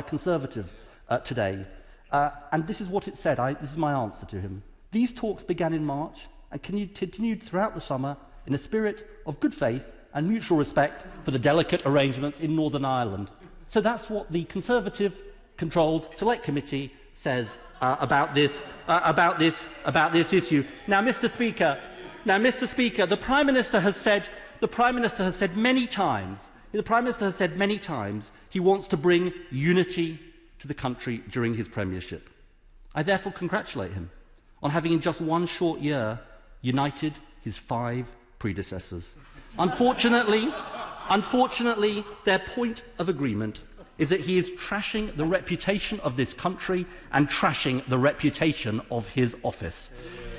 Conservative today. And this is what it said. This is my answer to him. These talks began in March and continued throughout the summer in a spirit of good faith and mutual respect for the delicate arrangements in Northern Ireland. So that's what the Conservative-controlled Select Committee says about this issue. Now, Mr. Speaker, the Prime Minister has said many times he wants to bring unity to the country during his premiership. I therefore congratulate him on having in just one short year united his 5 predecessors. Unfortunately, their point of agreement is that he is trashing the reputation of this country and trashing the reputation of his office.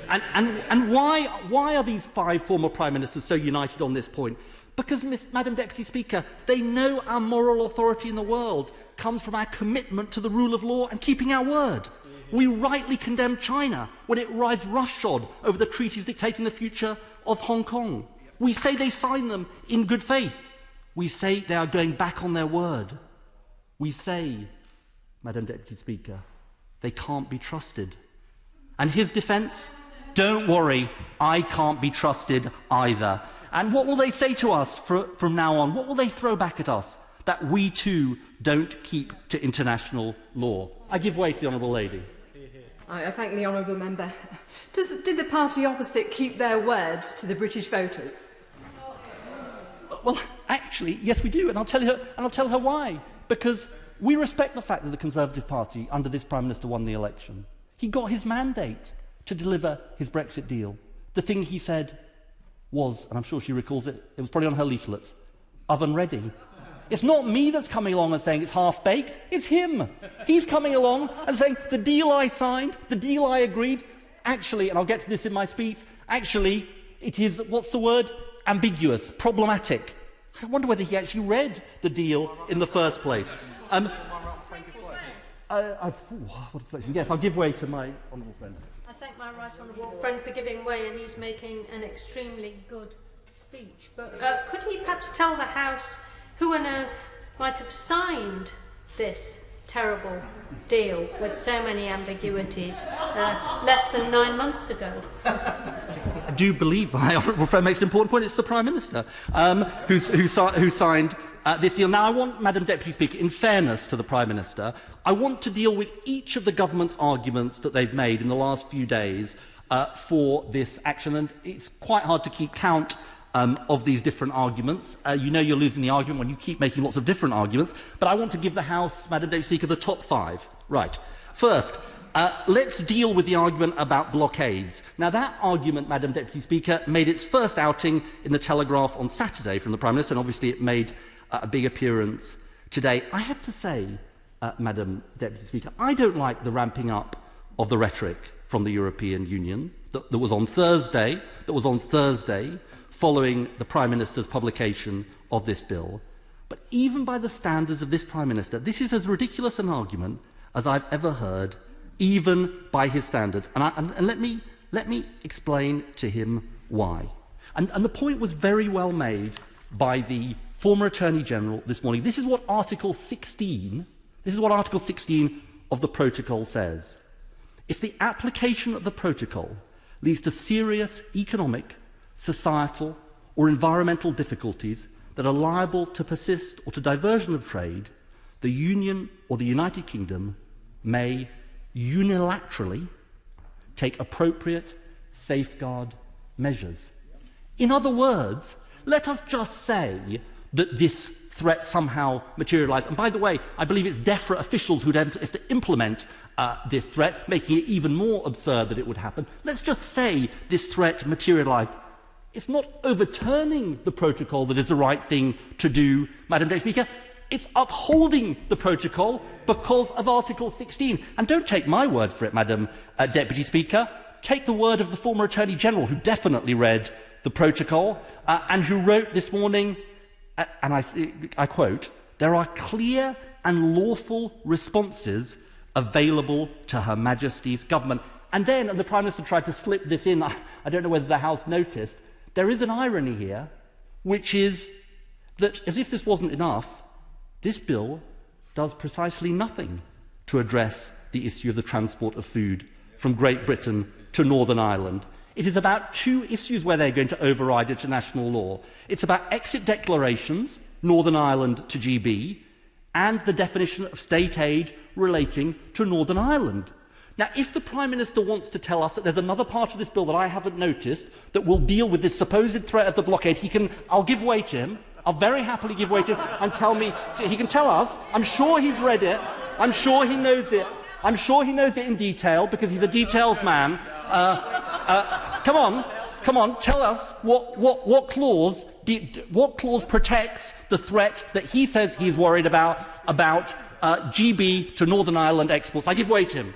And why are these 5 former Prime Ministers so united on this point? Because, Madam Deputy Speaker, they know our moral authority in the world comes from our commitment to the rule of law and keeping our word. We rightly condemn China when it rides roughshod over the treaties dictating the future of Hong Kong. We say they signed them in good faith. We say they are going back on their word. We say, Madam Deputy Speaker, they can't be trusted. And his defence? Don't worry, I can't be trusted either. And what will they say to us from now on? What will they throw back at us? That we too don't keep to international law. I give way to the Honourable Lady. I thank the honourable member. Did the party opposite keep their word to the British voters? Well, actually, yes, we do, and I'll tell her why. Because we respect the fact that the Conservative Party, under this Prime Minister, won the election. He got his mandate to deliver his Brexit deal. The thing he said was, and I'm sure she recalls it, it was probably on her leaflets, oven ready. It's not me that's coming along and saying it's half-baked, it's him. He's coming along and saying, the deal I signed, the deal I agreed, actually, and I'll get to this in my speech, actually, it is, what's the word? Ambiguous, problematic. I wonder whether he actually read the deal in the first place. Yes, I'll give way to my honourable friend. I thank my right honourable friend for giving way, and he's making an extremely good speech. But could he perhaps tell the House who on earth might have signed this terrible deal with so many ambiguities less than 9 months ago? I do believe my honourable friend makes an important point. It's the Prime Minister who signed this deal. Now, I want, Madam Deputy Speaker, in fairness to the Prime Minister, I want to deal with each of the government's arguments that they've made in the last few days for this action, and it's quite hard to keep count of these different arguments. You know you're losing the argument when you keep making lots of different arguments, but I want to give the House, Madam Deputy Speaker, the top 5. Right. First, let's deal with the argument about blockades. Now, that argument, Madam Deputy Speaker, made its first outing in the Telegraph on Saturday from the Prime Minister, and obviously it made a big appearance today. I have to say, Madam Deputy Speaker, I don't like the ramping up of the rhetoric from the European Union that was on Thursday, following the Prime Minister's publication of this bill. But even by the standards of this Prime Minister, this is as ridiculous an argument as I've ever heard, even by his standards. And let me explain to him why. And the point was very well made by the former Attorney General this morning. This is what Article 16 of the protocol says. If the application of the protocol leads to serious economic, societal or environmental difficulties that are liable to persist or to diversion of trade, the Union or the United Kingdom may unilaterally take appropriate safeguard measures. In other words, let us just say that this threat somehow materialised. And by the way, I believe it's DEFRA officials who have to implement this threat, making it even more absurd that it would happen. Let's just say this threat materialised. It's not overturning the protocol that is the right thing to do, Madam Deputy Speaker. It's upholding the protocol because of Article 16. And don't take my word for it, Madam Deputy Speaker. Take the word of the former Attorney General, who definitely read the protocol and who wrote this morning, and I quote, "There are clear and lawful responses available to Her Majesty's government." And then, and the Prime Minister tried to slip this in, I don't know whether the House noticed, there is an irony here, which is that, as if this wasn't enough, this bill does precisely nothing to address the issue of the transport of food from Great Britain to Northern Ireland. It is about two issues where they're going to override international law. It's about exit declarations, Northern Ireland to GB, and the definition of state aid relating to Northern Ireland. Now, if the Prime Minister wants to tell us that there's another part of this bill that I haven't noticed that will deal with this supposed threat of the blockade, I'll give way to him. I'll very happily give way to him and tell me, he can tell us. I'm sure he's read it. I'm sure he knows it. I'm sure he knows it in detail because he's a details man. Come on, tell us what clause protects the threat that he says he's worried about GB to Northern Ireland exports. I give way to him.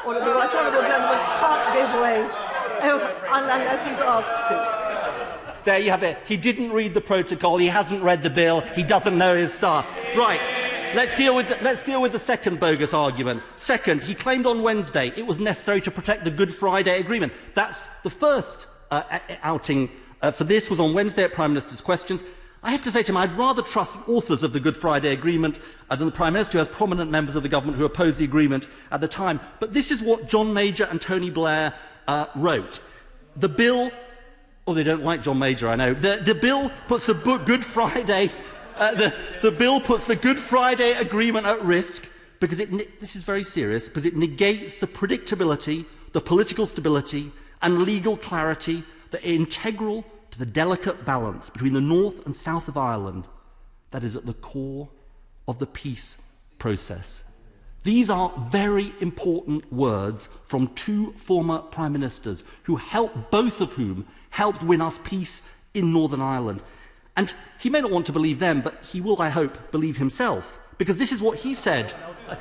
Well, the right honourable gentleman can't give way unless he's asked to. There you have it. He didn't read the protocol. He hasn't read the bill. He doesn't know his stuff. Right. Let's deal with the second bogus argument. Second, he claimed on Wednesday it was necessary to protect the Good Friday Agreement. That's the first outing for this was on Wednesday at Prime Minister's questions. I have to say to him, I'd rather trust the authors of the Good Friday Agreement than the Prime Minister, who has prominent members of the government who opposed the agreement at the time. But this is what John Major and Tony Blair wrote. The bill, they don't like John Major, I know. The bill puts the Good Friday the bill puts the Good Friday Agreement at risk because this is very serious, because it negates the predictability, the political stability and legal clarity that are integral to the delicate balance between the north and south of Ireland that is at the core of the peace process. These are very important words from two former Prime Ministers both of whom helped win us peace in Northern Ireland. And he may not want to believe them, but he will, I hope, believe himself. Because this is what he said.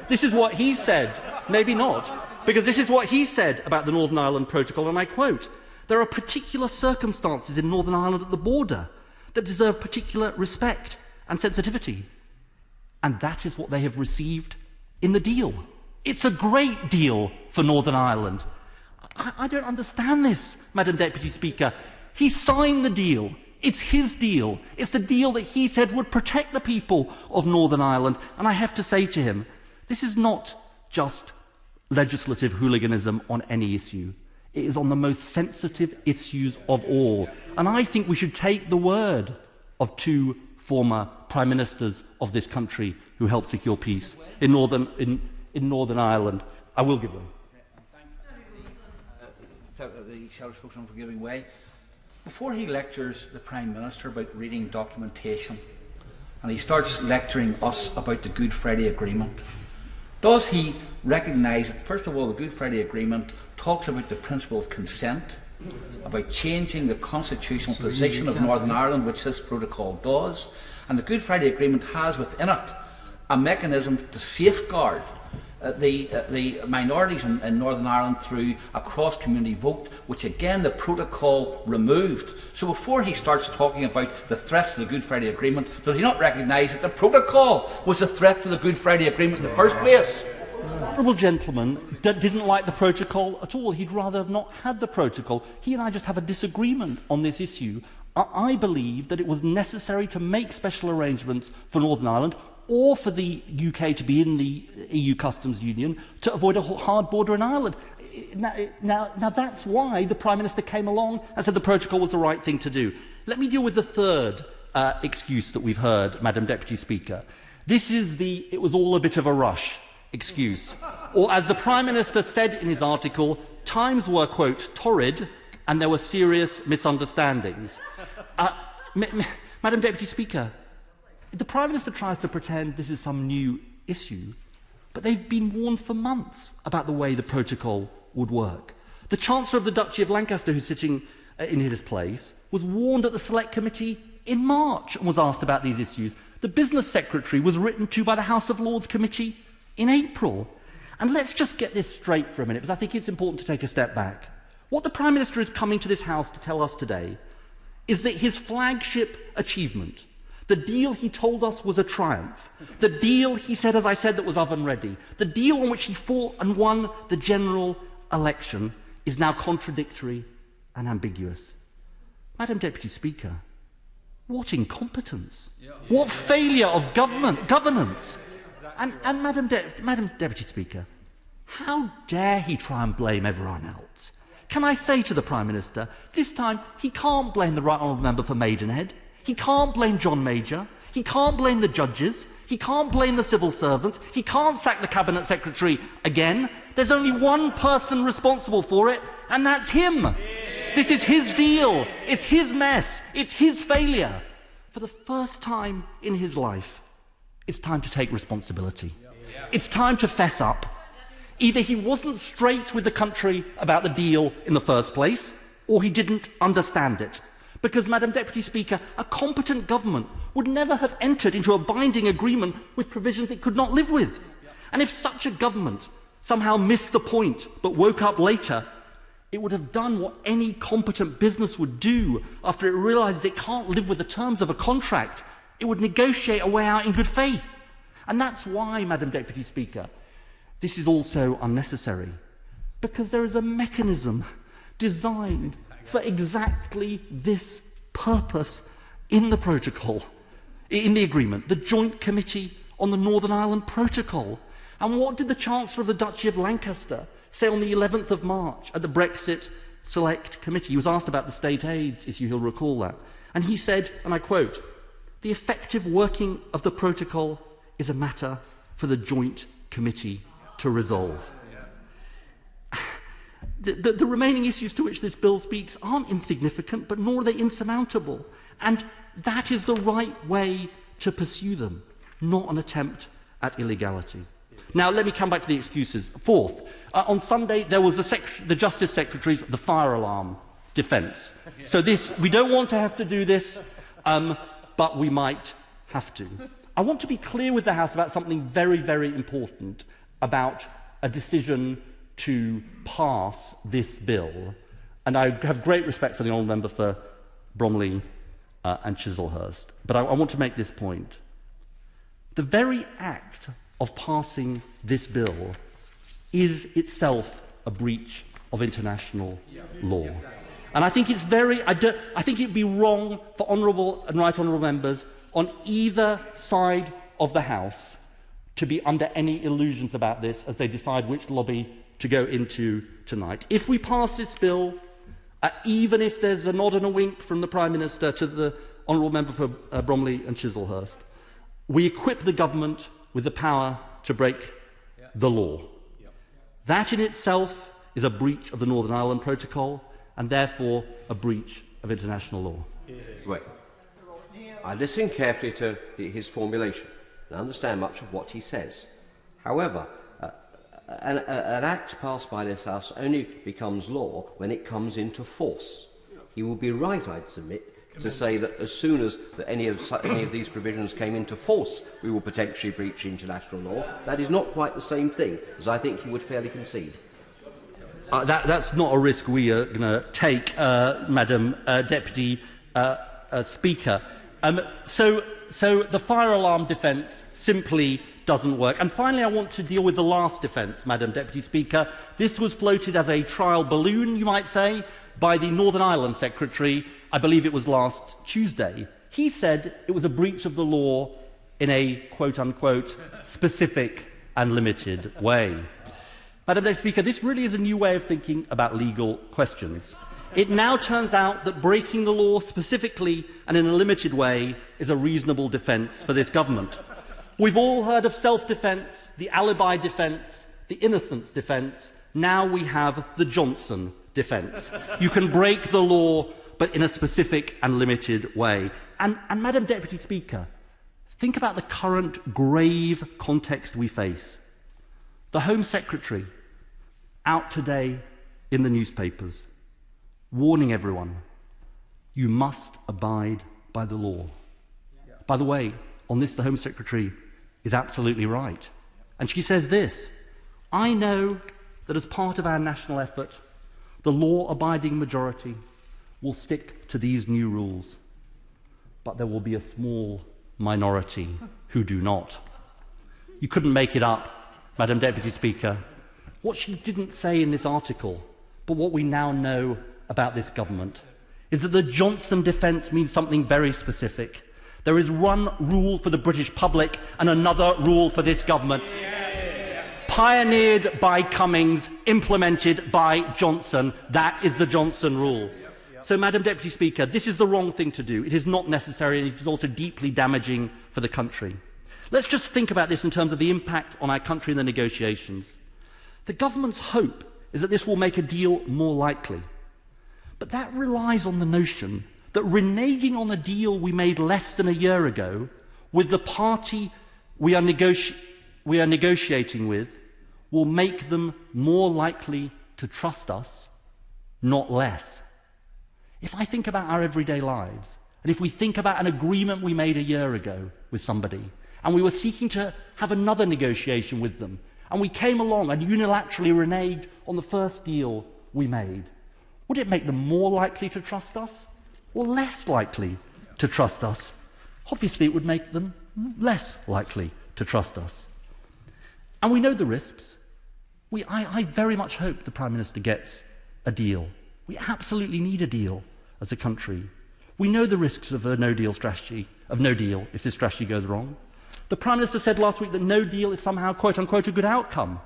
This is what he said. Maybe not. Because this is what he said about the Northern Ireland Protocol, and I quote, "There are particular circumstances in Northern Ireland at the border that deserve particular respect and sensitivity. And that is what they have received in the deal. It's a great deal for Northern Ireland." I don't understand this, Madam Deputy Speaker. He signed the deal. It's his deal. It's the deal that he said would protect the people of Northern Ireland. And I have to say to him, this is not just legislative hooliganism on any issue. It is on the most sensitive issues of all. And I think we should take the word of two former Prime Ministers of this country who helped secure peace in Northern Ireland. I will give them. The shadow spokesman for giving way. Before he lectures the Prime Minister about reading documentation and he starts lecturing us about the Good Friday Agreement, does he recognise that, first of all, the Good Friday Agreement talks about the principle of consent, about changing the constitutional position of Northern Ireland, which this protocol does, and the Good Friday Agreement has within it a mechanism to safeguard the minorities in Northern Ireland through a cross-community vote, which again the protocol removed. So before he starts talking about the threats to the Good Friday Agreement, does he not recognise that the protocol was a threat to the Good Friday Agreement in the first place? The honourable gentleman didn't like the protocol at all. He'd rather have not had the protocol. He and I just have a disagreement on this issue. I believe that it was necessary to make special arrangements for Northern Ireland or for the UK to be in the EU customs union to avoid a hard border in Ireland. Now that's why the Prime Minister came along and said the protocol was the right thing to do. Let me deal with the third excuse that we've heard, Madam Deputy Speaker. This is the "it was all a bit of a rush" excuse. Or as the Prime Minister said in his article, times were, quote, torrid and there were serious misunderstandings. Madam Deputy Speaker, the Prime Minister tries to pretend this is some new issue, but they've been warned for months about the way the protocol would work. The Chancellor of the Duchy of Lancaster, who's sitting in his place, was warned at the Select Committee in March and was asked about these issues. The Business Secretary was written to by the House of Lords Committee in April. And let's just get this straight for a minute, because I think it's important to take a step back. What the Prime Minister is coming to this House to tell us today is that his flagship achievement, the deal he told us was a triumph, the deal he said, as I said, that was oven-ready, the deal on which he fought and won the general election, is now contradictory and ambiguous. Madam Deputy Speaker, What incompetence! What failure of governance! And Madam Deputy Speaker, how dare he try and blame everyone else? Can I say to the Prime Minister, this time he can't blame the Right Honourable Member for Maidenhead, he can't blame John Major, he can't blame the judges, he can't blame the civil servants, he can't sack the Cabinet Secretary again. There's only one person responsible for it, and that's him. This is his deal, it's his mess, it's his failure. For the first time in his life, it's time to take responsibility. It's time to fess up. Either he wasn't straight with the country about the deal in the first place, or he didn't understand it. Because, Madam Deputy Speaker, a competent government would never have entered into a binding agreement with provisions it could not live with. And if such a government somehow missed the point but woke up later, it would have done what any competent business would do after it realises it can't live with the terms of a contract. It would negotiate a way out in good faith. And that's why, Madam Deputy Speaker, this is also unnecessary. Because there is a mechanism designed for exactly this purpose in the protocol, in the agreement, the Joint Committee on the Northern Ireland Protocol. And what did the Chancellor of the Duchy of Lancaster say on the 11th of March at the Brexit Select Committee? He was asked about the state aids, if you'll recall that. And he said, and I quote, "The effective working of the protocol is a matter for the Joint Committee to resolve." The remaining issues to which this bill speaks aren't insignificant, but nor are they insurmountable. And that is the right way to pursue them, not an attempt at illegality. Now, let me come back to the excuses. Fourth, on Sunday, there was the Justice Secretary's the fire alarm defence. So we don't want to have to do this, but we might have to. I want to be clear with the House about something very, very important about a decision to pass this bill. And I have great respect for the Honourable Member for Bromley and Chislehurst. But I want to make this point. The very act of passing this bill is itself a breach of international law. And I think it's I think it'd be wrong for honourable and right honourable members on either side of the House to be under any illusions about this as they decide which lobby to go into tonight. If we pass this bill, even if there's a nod and a wink from the Prime Minister to the honourable member for Bromley and Chislehurst, we equip the government with the power to break the law. That in itself is a breach of the Northern Ireland Protocol and therefore a breach of international law. Wait. I listen carefully to his formulation and understand much of what he says. However, an act passed by this House only becomes law when it comes into force. He will be right, I'd submit, to say that as soon as any of these provisions came into force, we will potentially breach international law. That is not quite the same thing, as I think he would fairly concede. That's not a risk we are going to take, Madam Deputy Speaker. So the fire alarm defence simply doesn't work. And finally, I want to deal with the last defence, Madam Deputy Speaker. This was floated as a trial balloon, you might say, by the Northern Ireland Secretary. I believe it was last Tuesday. He said it was a breach of the law in a quote-unquote specific and limited way. Madam Deputy Speaker, this really is a new way of thinking about legal questions. It now turns out that breaking the law specifically and in a limited way is a reasonable defence for this government. We've all heard of self-defence, the alibi defence, the innocence defence. Now we have the Johnson defence. You can break the law, but in a specific and limited way. And Madam Deputy Speaker, think about the current grave context we face. The Home Secretary, out today in the newspapers, warning everyone, you must abide by the law. By the way, on this, the Home Secretary is absolutely right. And she says this, I know that as part of our national effort, the law-abiding majority will stick to these new rules, but there will be a small minority who do not. You couldn't make it up, Madam Deputy Speaker. What she didn't say in this article, but what we now know about this government, is that the Johnson defence means something very specific. There is one rule for the British public and another rule for this government. Pioneered by Cummings, implemented by Johnson. That is the Johnson rule. So, Madam Deputy Speaker, this is the wrong thing to do. It is not necessary, and it is also deeply damaging for the country. Let's just think about this in terms of the impact on our country in the negotiations. The government's hope is that this will make a deal more likely. But that relies on the notion that reneging on a deal we made less than a year ago with the party we are negotiating with will make them more likely to trust us, not less. If I think about our everyday lives, and if we think about an agreement we made a year ago with somebody, and we were seeking to have another negotiation with them, and we came along and unilaterally reneged on the first deal we made, would it make them more likely to trust us or less likely to trust us? Obviously, it would make them less likely to trust us. And we know the risks. I very much hope the Prime Minister gets a deal. We absolutely need a deal as a country. We know the risks of a no-deal strategy, of no deal, if this strategy goes wrong. The Prime Minister said last week that no deal is somehow, quote-unquote, a good outcome.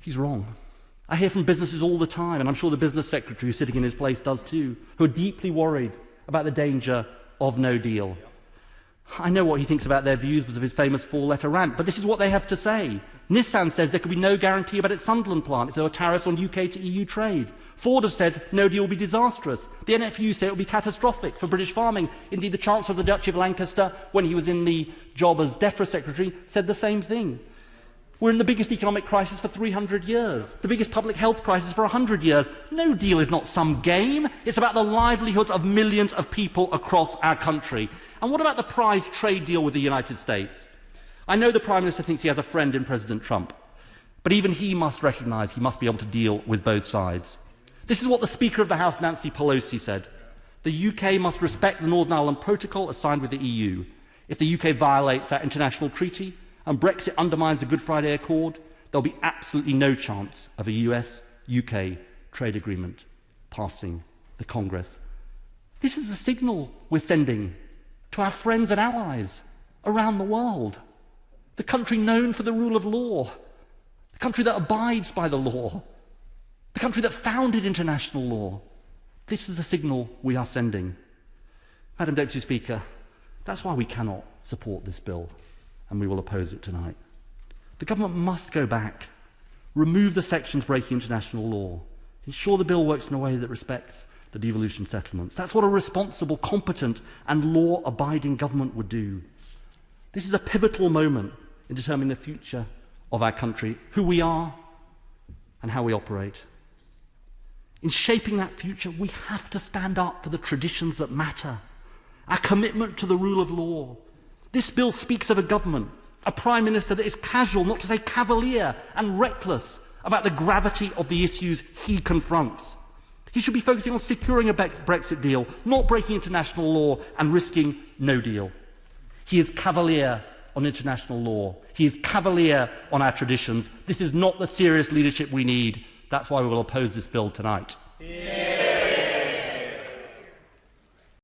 He's wrong. I hear from businesses all the time, and I'm sure the business secretary who's sitting in his place does too, who are deeply worried about the danger of no deal. I know what he thinks about their views because of his famous four-letter rant, but this is what they have to say. Nissan says there could be no guarantee about its Sunderland plant if there were tariffs on UK to EU trade. Ford have said no deal will be disastrous. The NFU say it will be catastrophic for British farming. Indeed, the Chancellor of the Duchy of Lancaster, when he was in the job as DEFRA Secretary, said the same thing. We're in the biggest economic crisis for 300 years, the biggest public health crisis for 100 years. No deal is not some game. It's about the livelihoods of millions of people across our country. And what about the prize trade deal with the United States? I know the Prime Minister thinks he has a friend in President Trump, but even he must recognise he must be able to deal with both sides. This is what the Speaker of the House, Nancy Pelosi, said. The UK must respect the Northern Ireland Protocol as signed with the EU. If the UK violates that international treaty and Brexit undermines the Good Friday Accord, there will be absolutely no chance of a US-UK trade agreement passing the Congress. This is the signal we're sending to our friends and allies around the world. The country known for the rule of law, the country that abides by the law, the country that founded international law. This is the signal we are sending. Madam Deputy Speaker, that's why we cannot support this bill, and we will oppose it tonight. The government must go back, remove the sections breaking international law, ensure the bill works in a way that respects the devolution settlements. That's what a responsible, competent and law-abiding government would do. This is a pivotal moment in determining the future of our country, who we are and how we operate. In shaping that future, we have to stand up for the traditions that matter, our commitment to the rule of law. This bill speaks of a government, a Prime Minister that is casual, not to say cavalier, and reckless about the gravity of the issues he confronts. He should be focusing on securing a Brexit deal, not breaking international law and risking no deal. He is cavalier on international law. He is cavalier on our traditions. This is not the serious leadership we need. That's why we will oppose this bill tonight. Yeah.